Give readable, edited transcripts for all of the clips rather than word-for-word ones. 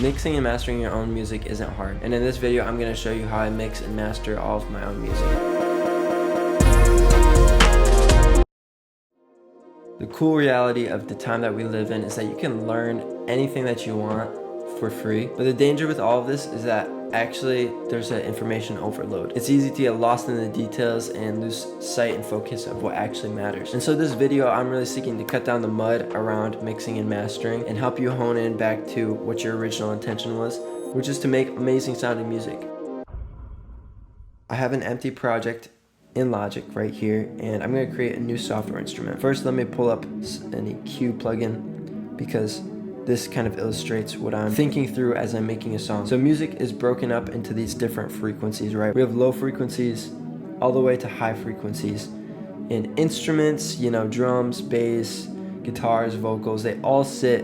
Mixing and mastering your own music isn't hard, and in this video I'm going to show you how I mix and master all of my own music. The cool reality of the time that we live in is that you can learn anything that you want for free, but the danger with all of this is that actually there's an information overload. It's easy to get lost in the details and lose sight and focus of what actually matters. And so this video, I'm really seeking to cut down the mud around mixing and mastering and help you hone in back to what your original intention was, which is to make amazing sounding music. I have an empty project in Logic right here, and I'm going to create a new software instrument. First, let me pull up an EQ plugin because this kind of illustrates what I'm thinking through as I'm making a song. So music is broken up into these different frequencies, right? We have low frequencies all the way to high frequencies. And instruments, you know, drums, bass, guitars, vocals, they all sit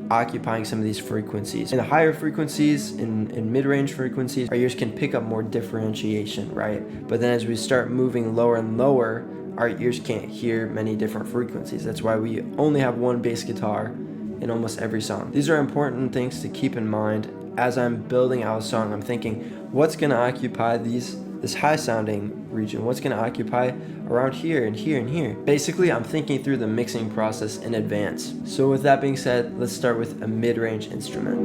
occupying some of these frequencies. In the higher frequencies, in mid-range frequencies, our ears can pick up more differentiation, right? But then as we start moving lower and lower, our ears can't hear many different frequencies. That's why we only have one bass guitar in almost every song. These are important things to keep in mind as I'm building out a song. I'm thinking, what's gonna occupy this high sounding region? What's gonna occupy around here and here and here? Basically, I'm thinking through the mixing process in advance. So with that being said, let's start with a mid-range instrument.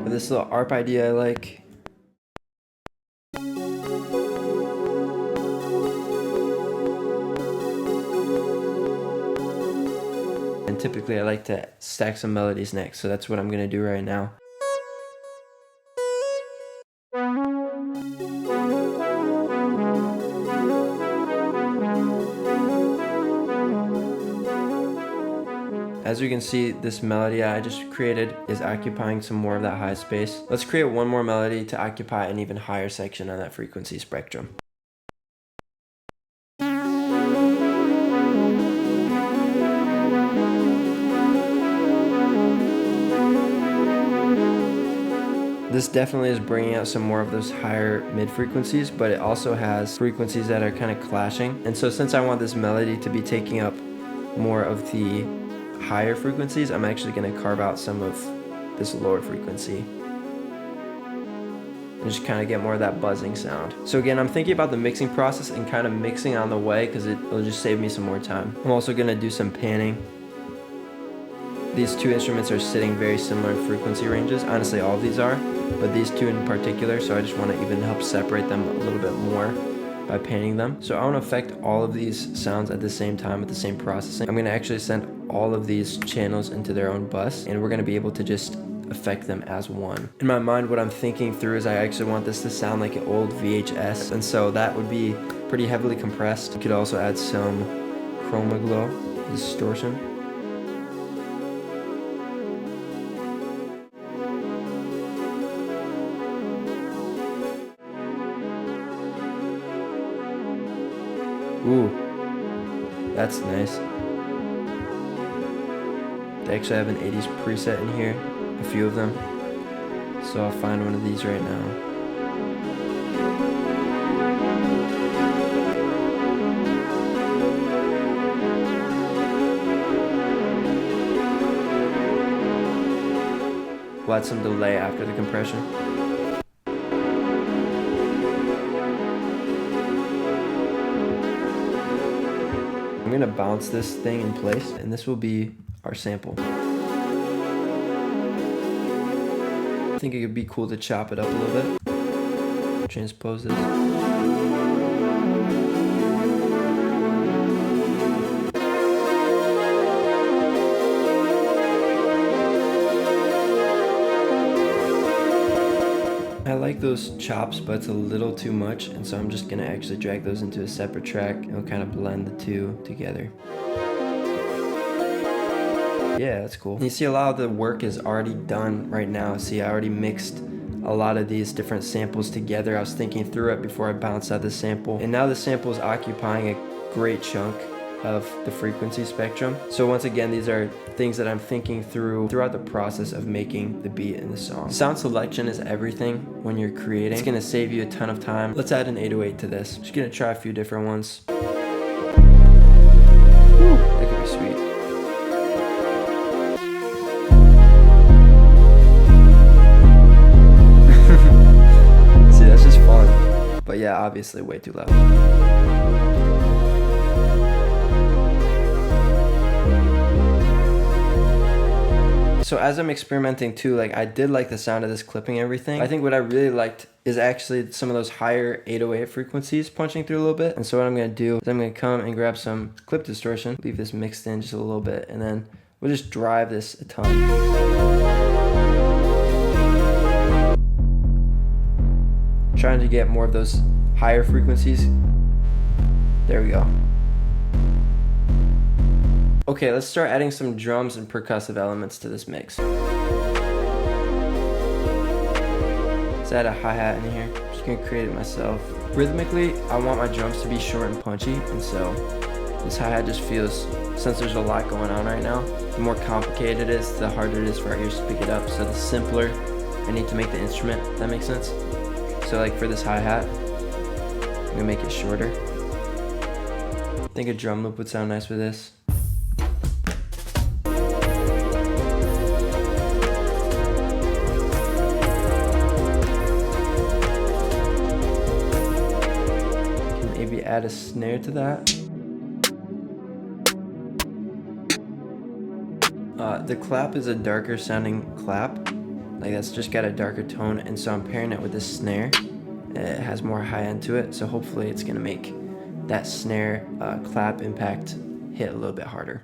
This little ARP idea I like. Typically I like to stack some melodies next, so that's what I'm gonna do right now. As you can see, this melody I just created is occupying some more of that high space. Let's create one more melody to occupy an even higher section on that frequency spectrum. This definitely is bringing out some more of those higher mid frequencies, but it also has frequencies that are kind of clashing. And so since I want this melody to be taking up more of the higher frequencies, I'm actually going to carve out some of this lower frequency and just kind of get more of that buzzing sound. So again, I'm thinking about the mixing process and kind of mixing on the way because it'll just save me some more time. I'm also going to do some panning. These two instruments are sitting very similar in frequency ranges. Honestly, all of these are, but these two in particular, so I just want to even help separate them a little bit more by panning them. So I want to affect all of these sounds at the same time with the same processing. I'm going to actually send all of these channels into their own bus, and we're going to be able to just affect them as one. In my mind, what I'm thinking through is I actually want this to sound like an old VHS, and so that would be pretty heavily compressed. You could also add some chroma glow, distortion. Ooh, that's nice. They actually have an 80s preset in here, a few of them. So I'll find one of these right now. We'll add some delay after the compression. I'm gonna bounce this thing in place, and this will be our sample. I think it could be cool to chop it up a little bit. Transpose this. I like those chops, but it's a little too much, and so I'm just gonna actually drag those into a separate track and we'll kind of blend the two together. Yeah, that's cool. And you see a lot of the work is already done right now. See, I already mixed a lot of these different samples together. I was thinking through it before I bounced out the sample, and now the sample is occupying a great chunk of the frequency spectrum. So once again, these are things that I'm thinking through throughout the process of making the beat in the song. Sound selection is everything when you're creating. It's gonna save you a ton of time. Let's add an 808 to this. Just gonna try a few different ones. Woo, that could be sweet. yeah, obviously way too loud. So as I'm experimenting too, like I did like the sound of this clipping and everything. I think what I really liked is actually some of those higher 808 frequencies punching through a little bit. And so what I'm gonna do is I'm gonna come and grab some clip distortion, leave this mixed in just a little bit, and then we'll just drive this a ton. Trying to get more of those higher frequencies. There we go. Okay, let's start adding some drums and percussive elements to this mix. Let's add a hi-hat in here. I'm just gonna create it myself. Rhythmically, I want my drums to be short and punchy, and so this hi-hat just feels, since there's a lot going on right now, the more complicated it is, the harder it is for our ears to pick it up. So the simpler I need to make the instrument, if that makes sense. So like for this hi-hat, I'm gonna make it shorter. I think a drum loop would sound nice with this. Can maybe add a snare to that. The clap is a darker sounding clap. Like that's just got a darker tone, and so I'm pairing it with this snare. It has more high end to it, so hopefully it's gonna make that snare clap impact hit a little bit harder.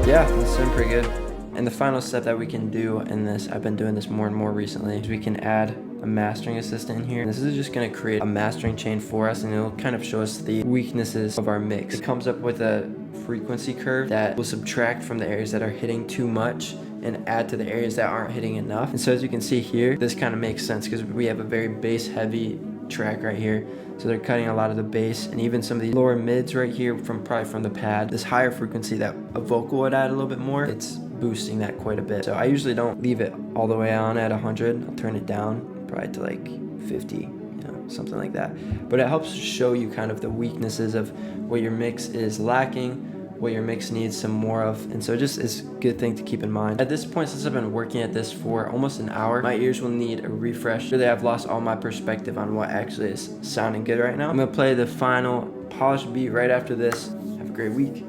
Yeah, that's sounding pretty good. And the final step that we can do in this, I've been doing this more and more recently, is we can add a mastering assistant in here. This is just gonna create a mastering chain for us, and it'll kind of show us the weaknesses of our mix. It comes up with a frequency curve that will subtract from the areas that are hitting too much and add to the areas that aren't hitting enough. And so as you can see here, this kind of makes sense because we have a very bass heavy track right here. So they're cutting a lot of the bass, and even some of the lower mids right here probably from the pad. This higher frequency that a vocal would add a little bit more, it's boosting that quite a bit. So I usually don't leave it all the way on at 100. I'll turn it down probably to like 50, something like that. But it helps show you kind of the weaknesses of what your mix is lacking, what your mix needs some more of, and so just is a good thing to keep in mind. At this point, since I've been working at this for almost an hour, my ears will need a refresh. Really, I've lost all my perspective on what actually is sounding good right now. I'm gonna play the final polished beat right after this. Have a great week.